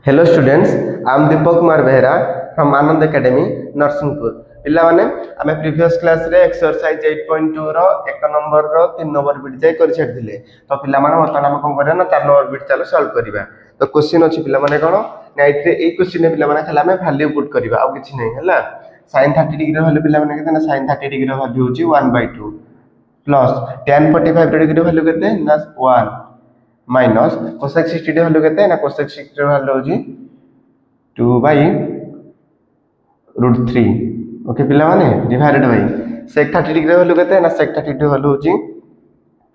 Hello students, I am Deepak Kumar Behera from Anand academy Narsinghpur. पिला माने आमे प्रीवियस क्लास रे एक्सरसाइज 8.2 रो 1 नंबर रो 3 नंबर बिट जाय कर छथिले। तो पिला माने वर्तमान हम कोन करना 4 नंबर बिट चलो सॉल्व करिवा। तो क्वेश्चन अछि पिला माने कोन नाइट रे ए क्वेश्चन ने पिला माने खाली आमे वैल्यू पुट करिवा आ किछि नै हला। sin 30 डिग्री वैल्यू पिला माने केते ना sin 30 डिग्री वैल्यू होची 1/2 प्लस tan 45 डिग्री वैल्यू केते ना 1 माइनस cosec 60 वैल्यू केते ना cosec 60 वैल्यू होची 2/√3। ओके पिला माने divided by sec 30 degree value केते ना sec 30 डिग्री वैल्यू होची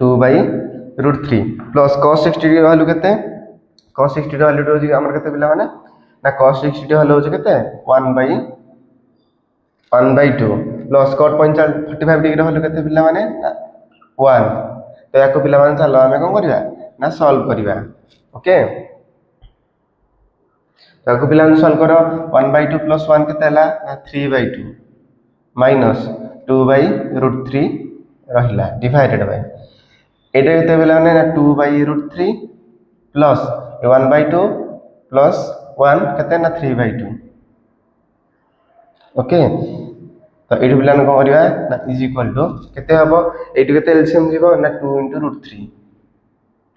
2/√3 प्लस cos 60 डिग्री वैल्यू केते cos 60 वैल्यू होची हमर केते पिला माने ना cos 60 वैल्यू होची केते 1/2 प्लस cot 45 डिग्री वैल्यू केते पिला माने 1। तो याको पिला माने चलो हमें कोन करिवा ना सॉल्व करिवा। ओके ताको पिला माने सॉल्व करो 1/2 प्लस 1 केते हला ना 3/2 माइनस 2/√3 रहिला डिवाइडेड बाय एटा केते पिला माने ना 2/√3 प्लस 1/2 प्लस 1 केते ना 3/2। ओके तो एठी पिला ने कोन करिवा ना इज इक्वल टू केते हबो एठी केते एलसीएम जीवो ना 2 * √3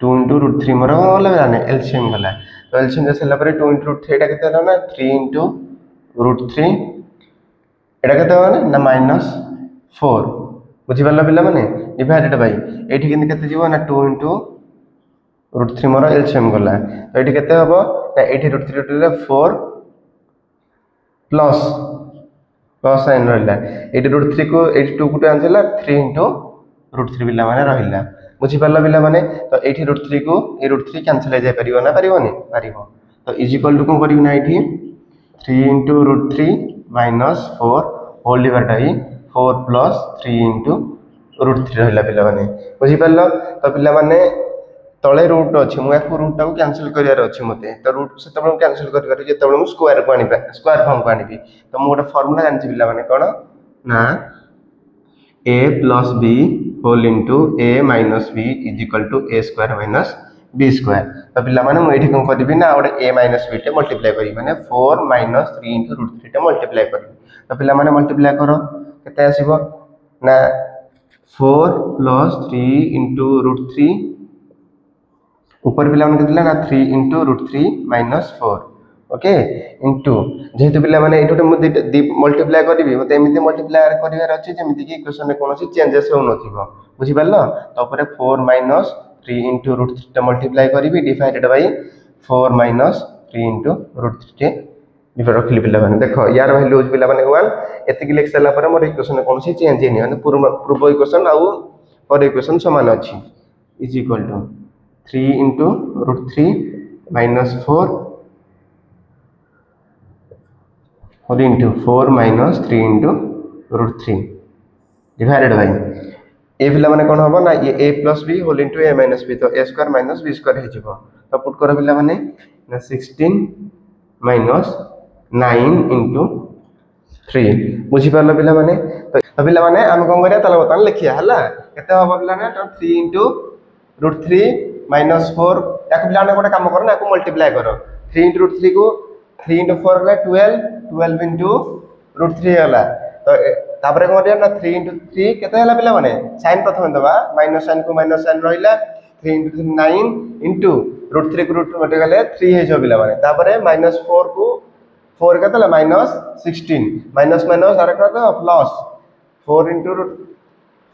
2 * √3 मोर होला ना एलसीएम गला। तो एलसीएम देसला परे 2 * √3 एटा केते होला ना 3 * √3 एटा केते होला ना -4 बुझि परला पिला माने डिवाइडेड बाय एठी किंत केते जीवो ना 2 * √3 मोर एलसीएम गला। तो एठी केते हबो ना एठी √3 रे 4 प्लस साइन रहला एठी √3 को एठी 2 को आंसर 3 * √3 पिला माने रहिला बुझि परला पिला माने। तो एठी √3 को ए √3 कैंसिल हो जाय परिबो ना परिबोनी परिबो। तो इज इक्वल टू को करियो ना एठी 3 * √3 - 4 होल डिवाइड बाय 4 प्लस 3 * √3 रहला पिला माने बुझि परलो। तो पिला माने तळे रूट अछि मु याको रूट टाको कैंसिल करियार अछि मते। तो रूट से तबे कैंसिल करिवार जेतबे मु स्क्वायर को आनिबा स्क्वायर फॉर्म को आनिबी। तो मु गोटे फार्मूला जानछि पिला माने कोन ना a plus b whole into a minus b is equal to a square minus b square। तो पिला माने मु एठी कोन करबी ना ओडे a minus b टे मल्टीप्लाई करी माने 4 minus 3 into √3 टे मल्टीप्लाई करी। तो पिला माने मल्टीप्लाई करो केते आसीबो ना 4 plus 3 into √3 ऊपर पिला माने केतला ना 3 into √3 minus 4 ओके इनटू जेहेतु पिला माने एटोटे मु मल्टीप्लाई करबी मते एमिति मल्टीप्लाई करिवार अछि जेमिति कि इक्वेशन रे कोनोसी चेंजेस हो नथिबो बुझि परलो। तो ऊपर 4 minus 3 into √3 टे मल्टीप्लाई करबी डिवाइडेड बाय 4 minus 3 into √3 टे डिवाइड रखली पिला माने देखो यार वैल्यू पिला माने 1 एतिक लिख सला पर मोर इक्वेशन रे कोनोसी चेंज हेनी माने पूर्व इक्वेशन आउ और इक्वेशन समान अछि is equal to 3 into √3 minus 4 whole into 4 minus 3 into √3 divided by a पिला माने कोन हबो ना ये a plus b whole into a minus b। तो a square minus b square हे जिवो। तो पुट करो पिला माने ना 16 minus 9 into 3 बुझि परलो पिला माने। तो पिला माने हम कोन करिया तले बतन लिखिया हला केते हबो पिला ना 3 into √3 minus 4 याको पिला ने गोटे काम करो ना याको मल्टीप्लाई करो 3 into √3 को 3 into 4 ले 12 into √3 होला। तो तापरे कोन ना 3 into 3 केते होला पिला माने साइन प्रथम दबा माइनस साइन को माइनस साइन रहिला 3 into 3 9 into √3 को √3 मटे गले 3 हे जो पिला माने। तापरे -4 को 4 केते होला -16 माइनस माइनस आरे करतो प्लस 4 into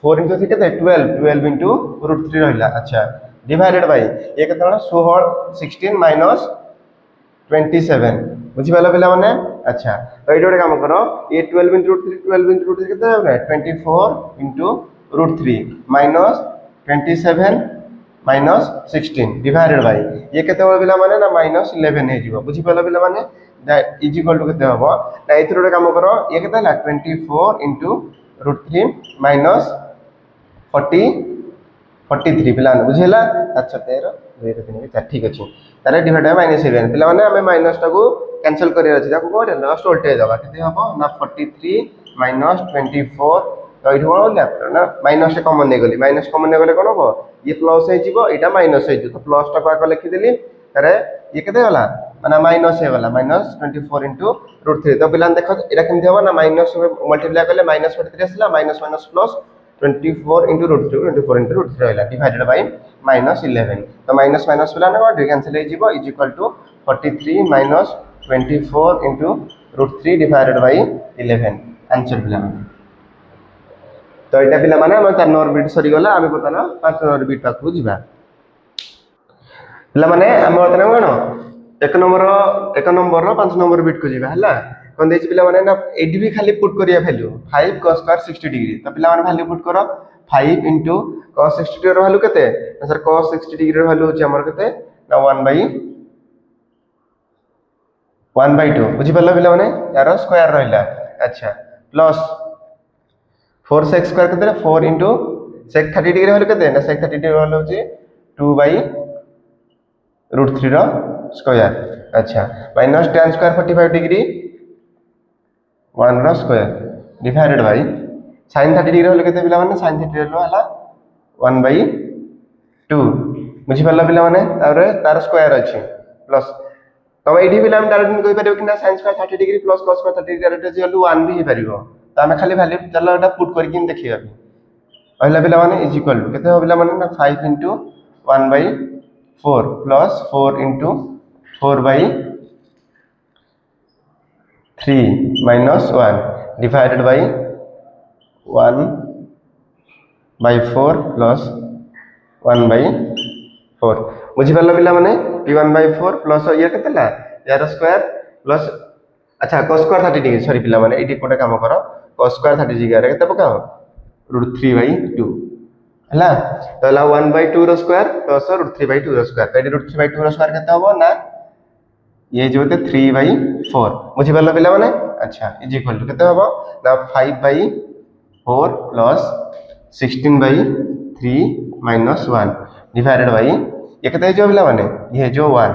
3 केते 12 into √3 रहिला। अच्छा डिवाइडेड बाय ये केते होला 16 minus 27 बुझि पाला पिला माने। अच्छा तो एडोटे काम करो ये 12 into √3 केते होबे 24 into √3 minus 27 minus 16 divided by ये केते होबे पिला माने ना -11 हे जिवो बुझि पाला पिला माने इज इक्वल टू केते हबो ना एथरोटे काम करो ये केते होला 24 into √3 minus 43 पिला ने बुझिला। अच्छा 13 2 3 4 ठीक अछि तारे डिवाइड बाय -11 पिला माने हमें माइनस टा को कैंसिल करिया अछि ताको कोरे लास्ट उल्टे दबा केते हबो ना 43 minus 24 तो इठ कोन होला ना माइनस से कॉमन नै गली माइनस कॉमन नै गले कोन हबो ये प्लस हे जिवो एटा माइनस हे जिवो। तो प्लस टा को लिखि देली तारे ये केते गला माने माइनस हे गला -24 into √3 तो पिलान देखो एटा केमथि होबा ना माइनस मल्टीप्लाई करले -43 आसला minus minus plus 24 into √3 24 into √3 रहला डिवाइडेड बाय -11 तो माइनस माइनस पिलान को कैंसिल हे जीवो is equal to 43 minus 24 into √3 divided by 11 answer पिला तो एटा पिला माने हम 4 नंबर बिट सरी गला आमे पता ना 5 नंबर बिट पाखु जिबा पिला माने हम पता कोन एक नंबर रो 5 नंबर बिट को जिबा हला कोन देछि पिला माने ना एडी भी खाली पुट करिया वैल्यू 5 cos स्क्वायर 60 डिग्री तो पिला माने वैल्यू पुट करो 5 into cos 60 डिग्री रो वैल्यू केते सर cos 60 डिग्री रो वैल्यू होछि हमर केते ना 1/2 बुझी पल्ला पिला माने यार स्क्वायर रहला अच्छा प्लस 4 sec स्क्वायर केते 4 into sec 30 डिग्री वाले केते ना sec 30 डिग्री वाले होची 2/√3 रो स्क्वायर अच्छा माइनस tan स्क्वायर 45 डिग्री 1 रो square divided by sin 30 degree वाले केते पिला माने sin 30 रो हला 1/2 बुझी पल्ला पिला माने तारे तार स्क्वायर अछि प्लस तो एडी पिला हम डायरेक्ट कहि परिबो कि ना sin square 30 degree plus cos square 30 degree direct equal 1 भी हे परिबो तो हमें खाली वैल्यू चलो एटा पुट करके देखिबा पहला पिला माने इज इक्वल टू केते हो पिला माने ना 5 into 1/4 plus 4 into 4/3 minus 1 divided by 1/4 plus 1/4 बुझी पल्ला पिला माने p 1/4 प्लस ये केतेला यार स्क्वायर प्लस अच्छा cos स्क्वायर 30 डिग्री सॉरी पिला माने एटी कोटे काम करो cos स्क्वायर 30 डिग्री रे केते पकाओ √3/2 हला तो हला 1/2 रो स्क्वायर प्लस √3/2 रो स्क्वायर तो √3/2 रो स्क्वायर केते होबो ना ये जो होते 3/4 बुझी पल्ला पिला माने अच्छा इज इक्वल टू केते होबो ना 5/4 प्लस 16/3 minus 1 डिवाइडेड बाय ये केते जो पिला माने ये जो 1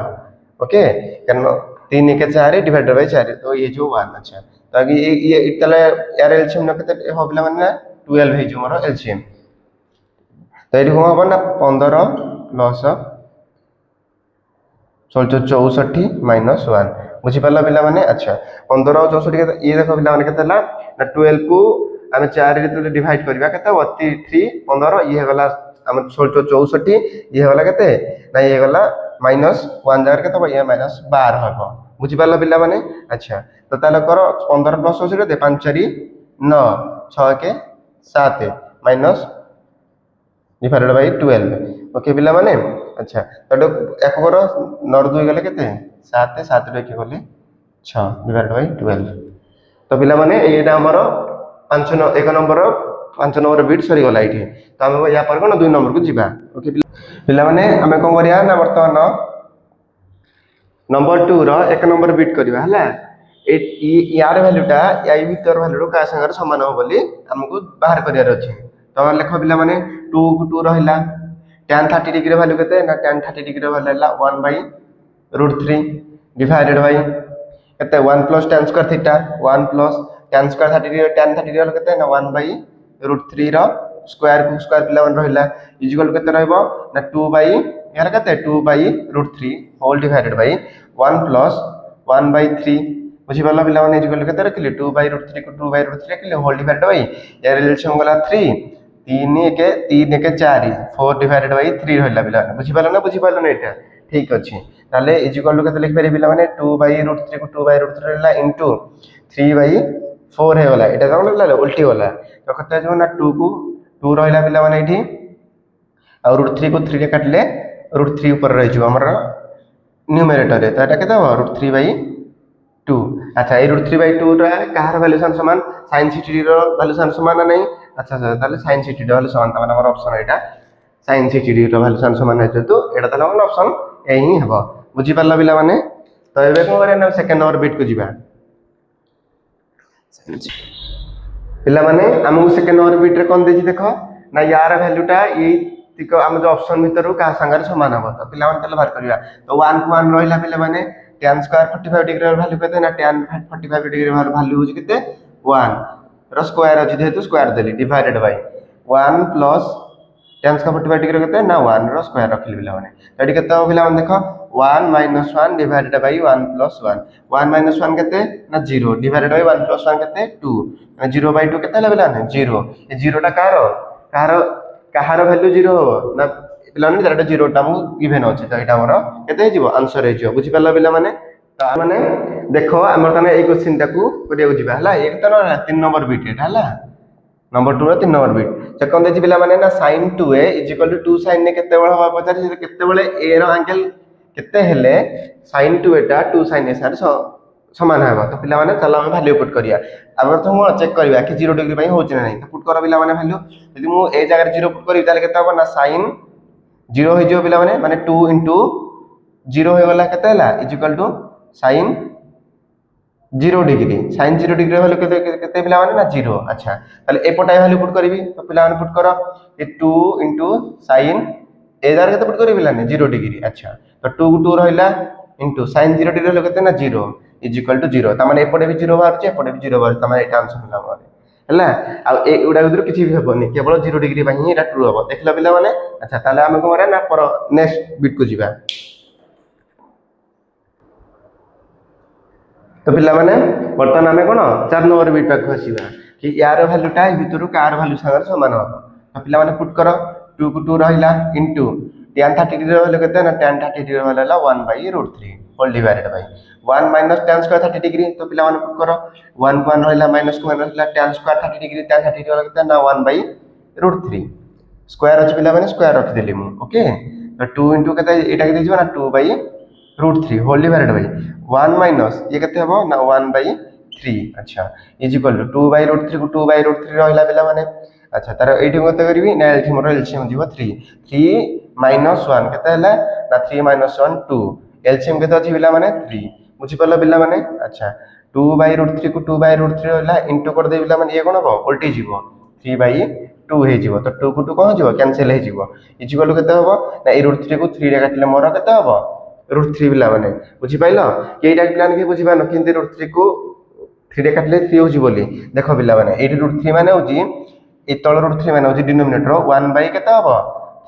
ओके कारण 3 1 4 डिवाइडेड बाय 4 तो ये जो 1 अच्छा तो आगे ये इतले यार एलसीएम न केते हो पिला माने 12 हे जो मोर एलसीएम तो एडी हो ना 15 प्लस 64 minus 1 बुझी पल्ला पिला माने अच्छा 15 और 64 के ये देखो पिला माने केते ला ना 12 को हम 4 रे डिवाइड करबा केते 3 15 ये गला हम 64 ये गला केते ना ये गला -1 जागर केते ये -12 हबो बुझी पल्ला पिला माने अच्छा तो ताले करो 15 प्लस 64 दे 5 4 9 6 के 7 माइनस डिवाइडेड बाय 12 ओके पिला माने अच्छा तो एक करो 9 2 गले केते 7 7 रे के गले 6 डिवाइडेड बाय 12 तो पिला माने एटा हमरो 1 नंबर 5 नंबर बिट सरी गला इठी तो हम या पर कोन 2 नंबर को जिबा ओके पिला माने हमें कोन करिया ना वर्तमान नंबर 2 रो 1 नंबर बिट करबा हला यार वैल्यूटा या भीतर वैल्यू का संगर समान हो बोली हमको बाहर करियार अछि तो लेख पिला माने 2 को 2 रहिला tan 30 डिग्री वैल्यू केते ना tan 30 डिग्री वैल्यू हला 1/√3 डिवाइडेड बाय केते 1 plus tan square theta 1 plus tan square 30 degree tan 30 degree केते ना 1/√3 रो स्क्वायर को स्क्वायर पिला मन रहिला इक्वल केते रहबो ना 2 बाय यार केते 2/√3 होल डिवाइडेड बाय 1 प्लस 1/3 बुझी पल्ला पिला माने इक्वल केते रखली 2/√3 को 2/√3 रखली होल डिवाइडेड बाय यार रिलेशन गला 3 3 1 4 4 डिवाइडेड बाय 3 रहला पिला बुझी पल्ला ना एटा ठीक अछि ताले इक्वल केते लिख पारे पिला माने 2/√3 को 2/√3 रहला इनटू 3/4 हे वाला एटा कोन लागला उल्टी वाला तो केते जो ना 2 को 2 रहला पिला माने एठी और √3 को 3 रे काटले √3 ऊपर रह जो हमर न्यूमरेटर रे तो एटा केते हो √3/2 अच्छा ये √3/2 रा कहार वैल्यूशन समान sin 60 रो वैल्यूशन समान नहीं अच्छा अच्छा ताले sin 60 रो वैल्यू समान त हमर ऑप्शन एटा sin 60 रो वैल्यूशन समान है तो एटा ताले हमर ऑप्शन यही हबो बुझी पल्ला पिला माने तो एबे को करे ना सेकंड नंबर बिट को जिबा पिला माने हमहु सेकंड नंबर बिट रे कोन देछि देखो ना यार वैल्यूटा ये तिको हम जो ऑप्शन भीतर का संगर समान हबो तो पिला माने तले बाहर करिया तो 1 को 1 रहिला पिला माने tan स्क्वायर 45 डिग्री वैल्यू केते ना tan 45 डिग्री वैल्यू होज केते 1 रो स्क्वायर अछि जेतु स्क्वायर देली divided by 1 plus tan square 45 degree केते ना 1 रो स्क्वायर रखिल पिला माने तो एटी केते हो पिला माने देखो 1 - 1 डिवाइडेड बाय 1 + 1 1 - 1 केते ना 0 डिवाइडेड बाय 1 + 1 केते 2 0/2 केते होला पिला माने 0 ए 0 टा कारो कहार वैल्यू 0 हो ना पिला माने जरा 0 टा मु गिवन अछि तो एटा हमर केते हिजो आंसर हिजो बुझि पाला पिला माने तो माने देखो हमर तने ए क्वेश्चन टाकू करिया जिबा हला एक तो 3 नंबर बिट एटा हला नंबर 2 रो 3 नंबर बिट सेकंड देछि पिला माने ना sin 2a = 2 sin ने केते बळ हवा पचार से केते बळे a रो एंगल केते हेले sin 2a टा 2 sin a सार समान हवा तो पिला माने चला हम वैल्यू पुट करिया अब तो हम चेक करिया कि 0 डिग्री पई होछ ना नहीं तो पुट कर पिला माने वैल्यू यदि मु ए जगह 0 पुट करी ताले केते हबो ना sin 0 हो जो पिला माने 2 * 0 हो गला केते हला = sin 0 degree sin 0 degree value केते पिला माने ना 0 अच्छा ताले ए पटा वैल्यू पुट करबी तो पिला माने पुट करो ये 2 * sin ए जार केते पुट करबी पिला ने 0 डिग्री अच्छा तो 2 2 रहइला इनटू sin 0 डिग्री केते ना 0 = 0 त माने ए पटे भी 0 बाहर छे ए पटे भी 0 बाहर त माने एटा आंसर होला माने हला आ ए उडा उधर किछि भी हेबोनी केवल 0 डिग्री पई ही एटा ट्रू हबो देखला पिला माने अच्छा ताले हम को मारे ना पर नेक्स्ट बिट को जिबा तो पिला माने वर्तमान हमें कोन 4 नंबर बिट पाक हसीबा कि यार वैल्यू टा भितरु कार वैल्यू संग समान हो तो पिला माने पुट करो 2 को 2 रहिला इनटू tan 30 डिग्री वैल्यू केते ना tan 30 डिग्री वैल्यू हला 1/√3 whole divided by 1 - tan square 30 degree तो पिला माने पुट करो 1 को 1 रहिला माइनस को 1 रहिला tan square 30 degree tan 30 degree value केते ना 1/√3 स्क्वायर अछि पिला माने स्क्वायर रख देली मु ओके तो 2 * केते एटा के दिजबा ना 2/√3 होल डिवाइडेड बाय 1 - ये केते हबो ना 1/3 अच्छा = 2/√3 को 2/√3 रहिला पिला माने अच्छा तार एठी मते करबी ना एठी मोर एलसीएम जीवो 3 3 - 1 केते हला ना 3 - 1 2 एलसीएम केते अछि पिला माने 3 बुझि परला पिला माने अच्छा 2/√3 को 2/√3 रहला इनटू कर दे पिला माने ये कोन हबो उल्टी जीवो 3/2 हे जीवो तो 2 को 2 कोन जीवो कैंसिल हे जीवो = केते हबो ना ए √3 को 3 रे काटले मोर केते हबो √3 पिला माने बुझि पाइलो कि एटा पिला के बुझि पानो किंति √3 को 3 रे काटले 3 होजी बोली देखो पिला माने एटी √3 माने होजी ए तळ √3 माने होजी डिनोमिनेटर 1 बाय केते हबो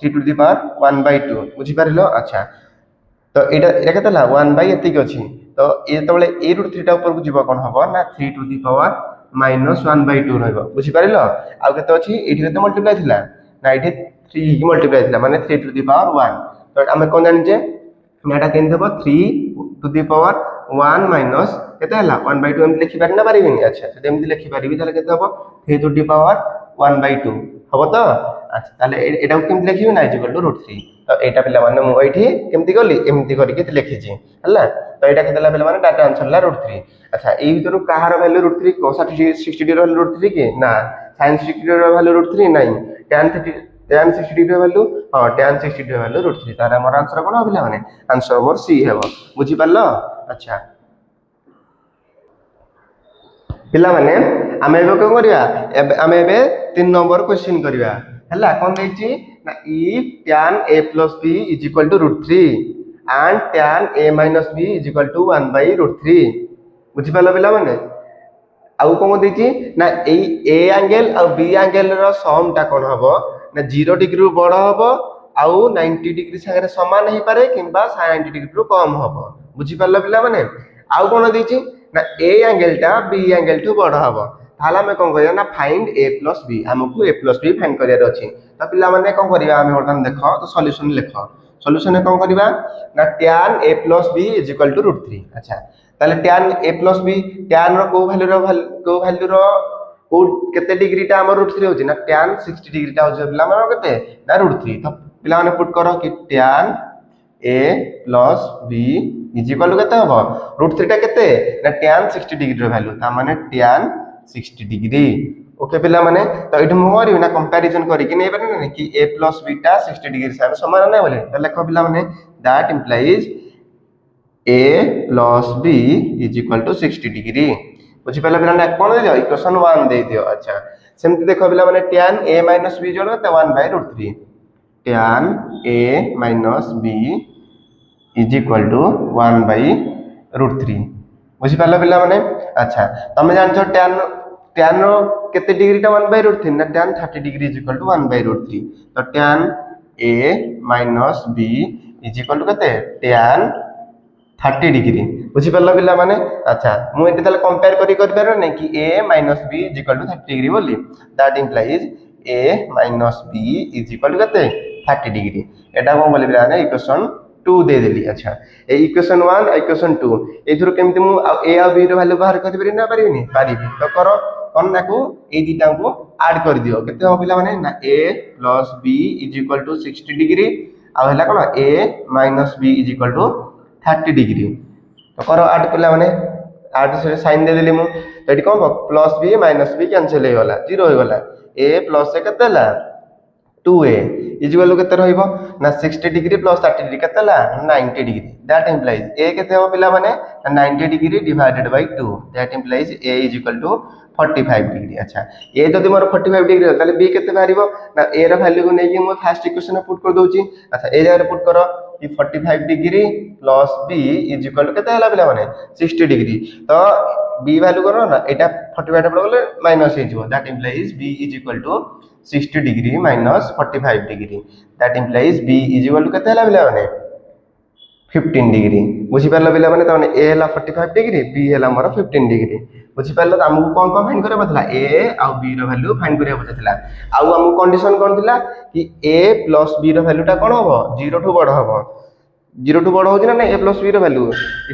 3 टू द पावर 1/2 बुझि पारिलो अच्छा तो एटा केते ला 1 बाय एति के अछि तो ए तळे ए √3 टा ऊपर को जीवो कोन हबो ना 3 टू द पावर -1/2 रहबो बुझि पारिलो आ केते अछि एठी केते मल्टीप्लाई थिला ना एठी 3 की मल्टीप्लाई थिला माने 3 टू द पावर 1 तो हमें कोन जानि जे नाटा केन देबो 3 टू द पावर 1 माइनस केते हला 1/2 हम लिखि पारि ना पारिबिनी अच्छा से एमति लिखि पारिबि ताले केते हबो 3 टू द पावर 1/2 हबो तो अच्छा ताले एटा केमति लिखिबि ना =√3 तो एटा पिला माने मु एठी केमति गली एमति करि के लिखि छी हला तो एटा केतेला पिला माने डाटा आंसर ला √3 अच्छा ए भीतर काहार वैल्यू √3 cos 60 डिग्री वैल्यू √3 की ना sin 60 डिग्री वैल्यू √3 नहीं tan 60 डिग्री वैल्यू हां tan 60 डिग्री वैल्यू √3 तार हमर आंसर कोन होबिला माने आंसर हमर सी हेबो बुझि पारलो अच्छा पिला माने आमे एबे कोन करिया आमे एबे 3 नंबर क्वेश्चन करिया हला कोन दैछि ना if tan a plus b = √3 and tan a minus b = 1/√3 बुझि पालो पिला माने आउ कोन दैछि ना ए एंगल और बी एंगल रो सम टा कोन हबो ना 0 डिग्री रु बड़ हबो आउ 90 डिग्री संगे समान ही पारे किंबा 90 डिग्री रु कम हबो बुझि पारलो पिला माने आउ कोन दैछि ना ए एंगल टा बी एंगल टू बड़ हबो ताला में कोन करिया ना find a plus b हमकु a plus b find करिया अछि त पिला माने कोन करिया हम वर्तमान देखो तो सॉल्यूशन लिखो सॉल्यूशन में कोन करबा ना tan a plus b = √3 अच्छा ताले tan a plus b tan रो को वैल्यू रो को केते डिग्री टा हमर √3 होछि ना tan 60 डिग्री टा होछि पिला माने केते ना √3 तो पिला माने पुट करो कि tan a plus b = केते हबो √3 टा केते ना tan 60 डिग्री रो वैल्यू ता माने tan 60 डिग्री ओके पिला माने तो एठी मु करियो ना कंपैरिजन करि कि नै पारे ना कि a plus b टा 60 डिग्री से समान नै बोले तो लेखो पिला माने that implies a plus b = 60 degree बुझि पाला पिला ना कोन दे दियो इक्वेशन 1 दे दियो अच्छा सेमति देखो पिला माने tan a - b जोड़ त 1/√3 tan a - b = 1/√3 बुझि पाला पिला माने अच्छा तमे जानछो tan tan रो केते डिग्री टा 1/√3 ना tan 30 degree is equal to 1/√3 तो tan a minus b is equal to केते tan 30 डिग्री बुझी परला पिला माने अच्छा मु एते ताले कंपेयर कर पारो नै कि a minus b is equal to 30 degree बोली that implies a minus b is equal to केते 30 डिग्री एटा कोन बोली पिला ने इक्वेशन 2 दे देली अच्छा ए इक्वेशन 1 इक्वेशन 2 एथुर केमति मु a आ b रो वैल्यू बाहर कर पारि ना पारिनी पारिबी तो करो कोन नाकू ए दीटा को ऐड कर दियो केते हो पिला माने ना a plus b is equal to 60 degree आ हला कोन a minus b is equal to 30 degree तो करो ऐड पिला माने ऐड से साइन दे देली मु तो eighty cone plus b minus b cancel हो गला 0 हो गला a प्लस से केते ला 2a इज इक्वल टू केते रहइबो ना 60 डिग्री प्लस 30 डिग्री केते ला 90 डिग्री दैट इंप्लाइज a केते हो पिला माने 90 degree divided by 2 that implies a is equal to 45 degree अच्छा ए जदि मोर 45 डिग्री ताले b केते बारिबो ना a रो वैल्यू को नेकी मो फर्स्ट इक्वेशन में पुट कर दोची अच्छा ए जगह पुट करो कि 45 degree plus b is equal to केते हला पिला माने 60 डिग्री तो b वैल्यू करो ना एटा 45 टा पड़गले माइनस हे जिवो that implies b is equal to 60 degree minus 45 degree that implies b is equal to केते हला पिला माने 15 डिग्री बुझी परला पिला माने त माने a हला 45 डिग्री b हला मोर 15 डिग्री बुझी परला त हमहु कोन कोन फाइंड करे बतला a आ b रो वैल्यू फाइंड करे बतला आ हमहु कंडीशन कोन थिला कि a प्लस b रो वैल्यू टा कोन होबो 0 टू बड़ होबो 0 टू बड़ होजी ना a प्लस b रो वैल्यू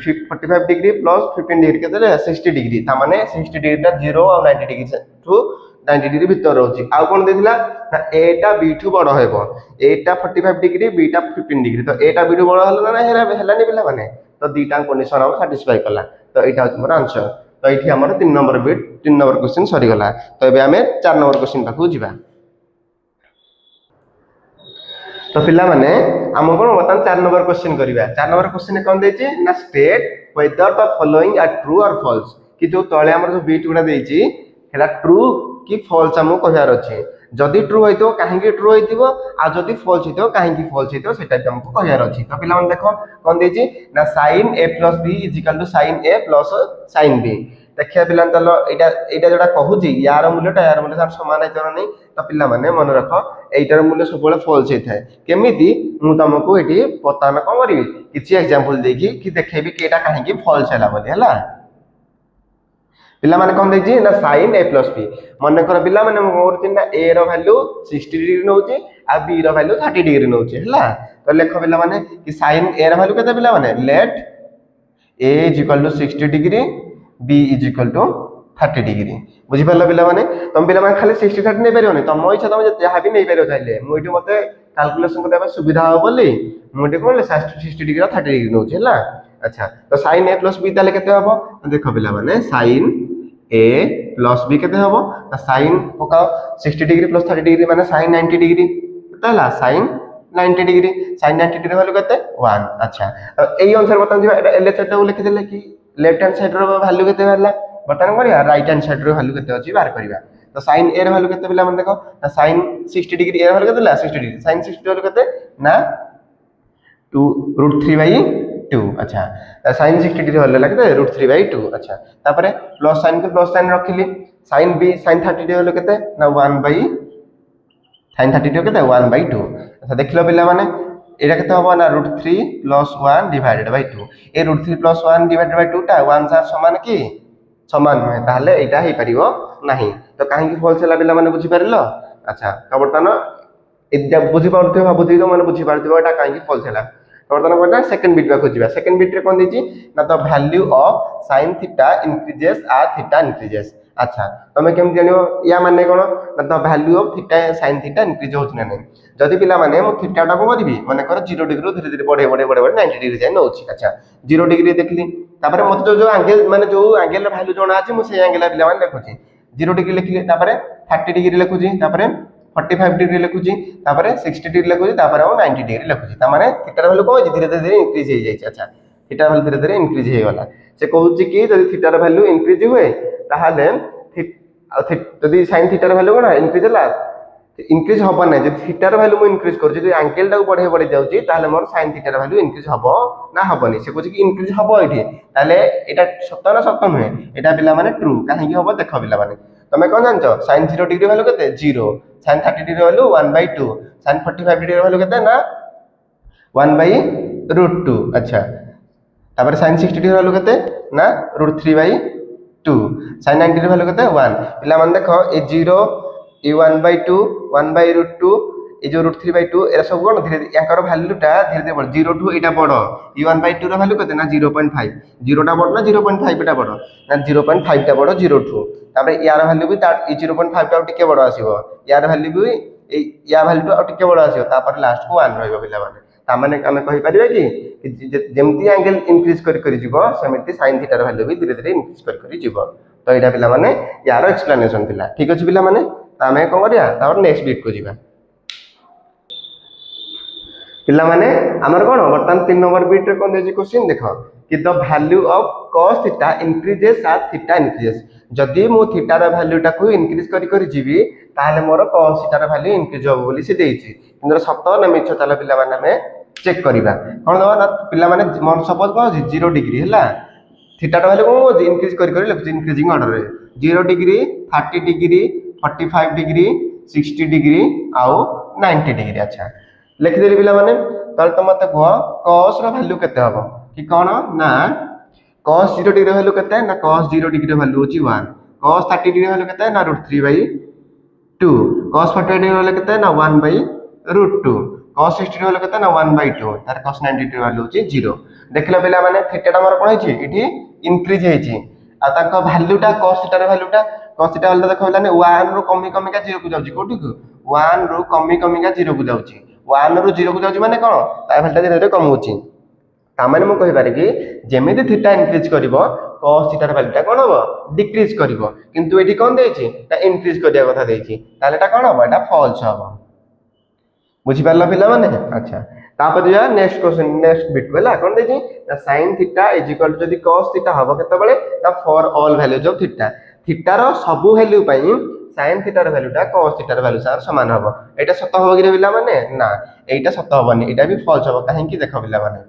45 डिग्री प्लस 15 डिग्री केते 60 डिग्री ता माने 60 डिग्री टा 0 और 90 डिग्री टू 90 डिग्री भीतर रहउची आ कोन देथिला ना a टा b टू बड़ हेबो a टा 45 डिग्री b टा 15 डिग्री तो a टा b टू बड़ हला ना हेला नि पिला माने तो दीटा कंडीशन हम सैटिस्फाई करला तो एटा होची मोर आंसर तो एठी हमर 3 नंबर बिट 3 नंबर क्वेश्चन सरी गला तो एबे हमें 4 नंबर क्वेश्चन पाखु जिबा तो पिला माने हम कोन बतन 4 नंबर क्वेश्चन करिबा 4 नंबर क्वेश्चन कोन देछि ना state whether the following are true or false कि जो तळे हमर जो बिट गुडा देछि हेला ट्रू कि फॉल्स हम कहयार अछि जदि ट्रू होइतो काहे कि ट्रू होइतिबो आ जदि फॉल्स होइतो काहे कि फॉल्स होइतो सेटा हमको कहयार अछि तो पिला मन देखो कोन देछि ना sin a + b = sin a + sin b देखिया पिला तलो एटा जोडा कहूची यार मूल्य समान है तो नहीं तो पिला माने मन रखो एटार मूल्य सब बेले फॉल्स हे थाए केमिति मु तुमको एटी पताना कोन करिवि किछि एग्जांपल देकी कि देखेबी केटा काहे कि फॉल्स हैला बोली हला पिला माने कोन देछि ना sin a + b मन कर पिला माने मोर चिन्ना a रो वैल्यू 60 डिग्री नउची आ b रो वैल्यू 30 डिग्री नउची हला तो लेखो पिला माने कि sin a रो वैल्यू केते पिला माने let a = 60 degree b = 30 degree बुझी परला पिला माने तुम पिला माने खाली 60 30 नै परियोनी तुम इच्छा तुम जहा भी नै परियो चाहिले मु इटी मते कैलकुलेशन को देबा सुविधा हो बोली मु इटी कोन 60 डिग्री 30 डिग्री नउची हला अच्छा तो sin a + b ताले केते हबो देखो पिला माने sin a + b केते हबो तो sin पकाओ 60 डिग्री + 30 डिग्री माने sin 90 डिग्री केते हला sin 90 degree sin 90 degree value केते 1 अच्छा एई अनुसार बतन दिबा LHS टा लिखि देले कि लेफ्ट हैंड साइड रो वैल्यू केते हला बतन करिया राइट हैंड साइड रो वैल्यू केते अछि बाहर करिवा तो sin a रो वैल्यू केते पिला मन देखो ना sin 60 डिग्री a रो वैल्यू केते ला 60 डिग्री sin 60 वैल्यू केते ना 2√3/2 अच्छा sin 60 डिग्री वैल्यू लागते √3/2 अच्छा तापरे प्लस साइन को प्लस साइन रखिली sin b sin 30 degree value केते ना 1/ sin 30 डिग्री केते 1/2 अच्छा देखलो पिला माने एटा केते होबो ना √3 + 1 divided by 2 A √3 + 1 divided by 2 टा 1 सार समान की समान है ताले एटा हे परिबो नाही तो काहे की फॉल्स हला पिला माने बुझी परलो अच्छा तो बर्तन एटा बुझी पारथिबो भाबुथि तो माने बुझी पारथिबो एटा काहे की फॉल्स हला बर्तन कोन सेकंड बिट बा खोजिबा सेकंड बिट रे कोन दिछि ना the value of sin theta increases आ थीटा इंक्रीजेस अच्छा तमे केम जानियो या माने कोन ना the value of theta sin theta increase होछ ना नै जदि पिला माने मो थीटा टा को करबी माने कर 0 डिग्री धीरे धीरे बढ़े बढ़े बढ़े 90 डिग्री जाय नउछि अच्छा 0 डिग्री देखली तापरे मते जो एंगल माने जो एंगल वैल्यू जोना अछि मु से एंगल पिला माने लिखुछि 0 डिग्री लिखली तापरे 30 डिग्री लिखुछि तापरे 45 डिग्री लिखुछि तापरे 60 डिग्री लिखुछि तापरे 90 डिग्री लिखुछि ता माने थीटा वैल्यू को धीरे धीरे इंक्रीज हे जाय अच्छा थीटा वैल्यू धीरे धीरे इंक्रीज हे गला से कहउछि कि जदि थीटा वैल्यू इंक्रीज हुए ताहाले जदि sin थीटा वैल्यू कोना इंक्रीज हला इंक्रीज हबो नै जे थीटा वैल्यू मु इंक्रीज कर जे एंगल टा बढ़े बढ़े जाउची ताहाले मोर sin थीटा वैल्यू इंक्रीज हबो ना हबोनी से कहउछि कि इंक्रीज हबो एठी ताहाले एटा सत्य ना सत्य नहे एटा पिला माने ट्रू काहे कि हबो देखो पिला माने तुम्हें कौन जानछ sin 0 डिग्री वैल्यू केते 0 sin 30 degree value 1/2 sin 45 degree value केते ना 1/√2 अच्छा तापर sin 60 डिग्री वैल्यू केते ना √3/2 sin 90 डिग्री वैल्यू केते 1 पिला मन देखो ए 0 ए 1/2 1/√2 ए जो √3/2 एरा सब कोन धीरे याकर वैल्यूटा धीरे धीरे बढ़ 0 टू एटा बड़ ए 1/2 रो वैल्यू केते ना 0.5 0 टा बड़ ना 0.5 टा बड़ ना 0.5 टा बड़ 0 टू तापर यार वैल्यू भी 0.5 टा टिके बड़ आसीबो यार वैल्यू भी या वैल्यू आ टिके बड़ आसीबो तापर लास्ट को 1 रहइबो पिला माने ता माने हम कहि परिबे कि जेमती एंगल इंक्रीज करि जीवो सेमती sin थीटा रो वैल्यू भी धीरे धीरे इंक्रीज करि जीवो तो एटा पिला माने यार एक्सप्लेनेशन थिला ठीक अछि पिला माने ता हमें कोन करिया तापर नेक्स्ट बीट को जीवा पिला माने हमर कोन वर्तमान 3 नंबर बीट रे कोन देजी क्वेश्चन देखो कि the value of cos theta increases at theta increases जदी मु थीटा रो वैल्यू टा को इंक्रीज करि जीवी ताले मोर cos थीटा रो वैल्यू इंक्रीज हो बोली से देछि किंतु सत्य ना मिछ ताले पिला माने हमें चेक करिबा कोन दवा ना पिला माने मोर सपोज कोन 0 डिग्री हला थीटा रो वैल्यू को इंक्रीज करि लिख इंक्रीजिंग ऑर्डर रे 0 डिग्री 30 डिग्री 45 डिग्री 60 डिग्री आउ 90 डिग्री अच्छा लिख देली पिला माने ताल तो मते कह cos रो वैल्यू केते हबो कि कोन ना cos 0 डिग्री वैल्यू केते ना cos 0 डिग्री वैल्यू होची 1 cos 30 डिग्री वैल्यू केते ना √3/2 cos 45 डिग्री वैल्यू केते ना 1/√2 cos 60 डिग्री वैल्यू केते ना 1/2 तार cos 90 डिग्री वैल्यू होची 0 देखला पिला माने थीटा हमर कोन होची इठी इंक्रीज हेची आ ताको वैल्यूटा cos थीटा रो वैल्यूटा cos थीटा वैल्यू देखो लाने 1 रो कमी कमी का 0 को जाउची कोठी को 1 रो कमी कमी का 0 को जाउची 1 रो 0 को जाउची माने कोन ता वैल्यूटा धीरे धीरे कम होची ता माने मु कहि पारे कि जेमेति थीटा इंक्रीज करबो cos थीटा रो वैल्यूटा कोन होबो डिक्रीज करबो किंतु एठी कोन देछि ता इंक्रीज करिया कथा देछि ताले ता कोन होबो एटा फॉल्स होबो बुझी पारला पिला माने अच्छा तापर जा नेक्स्ट क्वेश्चन नेक्स्ट बिट वेला कोन देछि ता sin theta is equal to जदी cos थीटा होबो केते बेले ता for all values of theta theta रो सब वैल्यू पई sin थीटा रो वैल्यूटा cos थीटा रो वैल्यू सार समान होबो एटा सत्य होबो कि पिला माने ना एटा सत्य होबनी एटा भी फॉल्स होबो काहे कि देखो पिला माने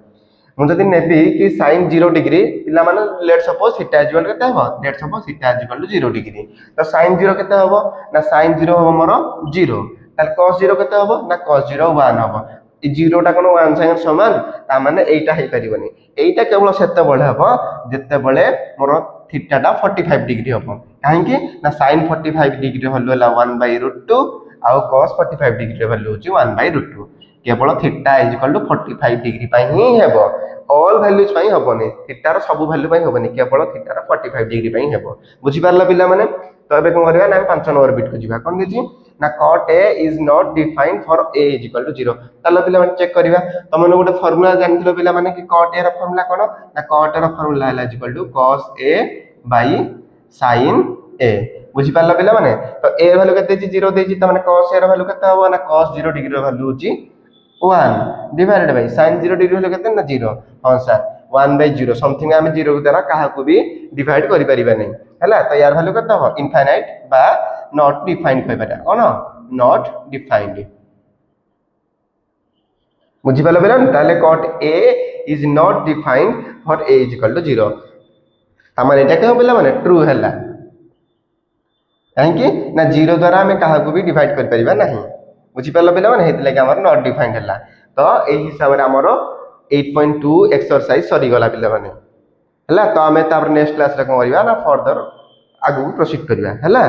मु जदी नेबी कि sin 0 डिग्री पिला माने let suppose theta is equal केते होबो let suppose theta is equal to 0 degree तो sin 0 केते होबो ना sin 0 होबो मोर 0 ताल cos 0 केते होबो ना cos 0 1 होबो ई 0 टा कोन 1 संगे समान ता माने एटा हे परिबनी एटा केवल सेते बळे होबो जते बळे मोर थीटा टा 45 डिग्री होबो काहे कि ना sin 45 डिग्री वैल्यू होला 1/√2 आउ cos 45 डिग्री वैल्यू होची 1/√2 केवल theta is equal to 45 degree पई ही हेबो ऑल वैल्यूज पई होबनी थीटा रो सब वैल्यू पई होबनी केवल थीटा रो 45 डिग्री पई हेबो बुझी पारला पिला माने तो एबे कोन करबा ना 5 नंबर बिट को जीवा कोन देछि ना cot a is not defined for a is equal to 0 तालो पिला माने चेक करबा तमने गोटे फार्मूला जानथिलो पिला माने कि cot a रो फार्मूला कोन ना cot a रो फार्मूला है equal to cos a by sin a बुझी पारला पिला माने तो a वैल्यू केते छि 0 देछि त माने cos a रो वैल्यू केते होबो ना cos 0 डिग्री रो वैल्यू होछि 1 divided by sin 0 degree value केते ना 0 हां सर 1/0 समथिंग हम 0 के द्वारा काहा को भी डिवाइड करि परिबा नै हला तो यार वैल्यू केते हो इनफाइनाइट बा नॉट डिफाइंड कहि पाटा कोन नॉट डिफाइंड बुझी पालो बेला ताले cot a is not defined for a is equal to 0 ता माने एटा कहबो बेला माने ट्रू हला काहे कि ना 0 द्वारा हमें काहा को भी डिवाइड कर परिबा नहीं बुझी पालो बेला माने हेतले कि हमर नॉट डिफाइंड हला तो एही हिसाब रे हमर 8.2 एक्सरसाइज सरी गला पिला माने हला तो हमें तापर नेक्स्ट क्लास रे कोन करिबा ना फर्दर आगु प्रोसीड करिबा हला।